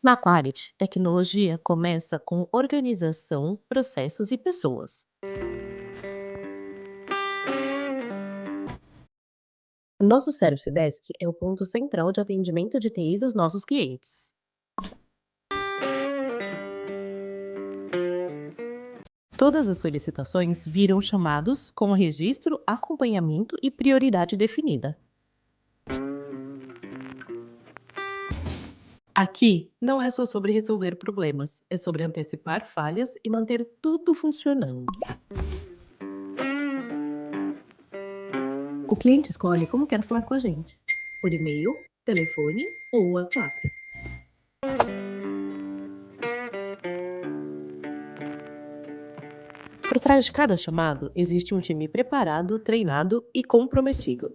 Na Quality, tecnologia começa com organização, processos e pessoas. Nosso Service Desk é o ponto central de atendimento de TI dos nossos clientes. Todas as solicitações viram chamados com registro, acompanhamento e prioridade definida. Aqui não é só sobre resolver problemas, é sobre antecipar falhas e manter tudo funcionando. O cliente escolhe como quer falar com a gente: por e-mail, telefone ou WhatsApp. Por trás de cada chamado, existe um time preparado, treinado e comprometido.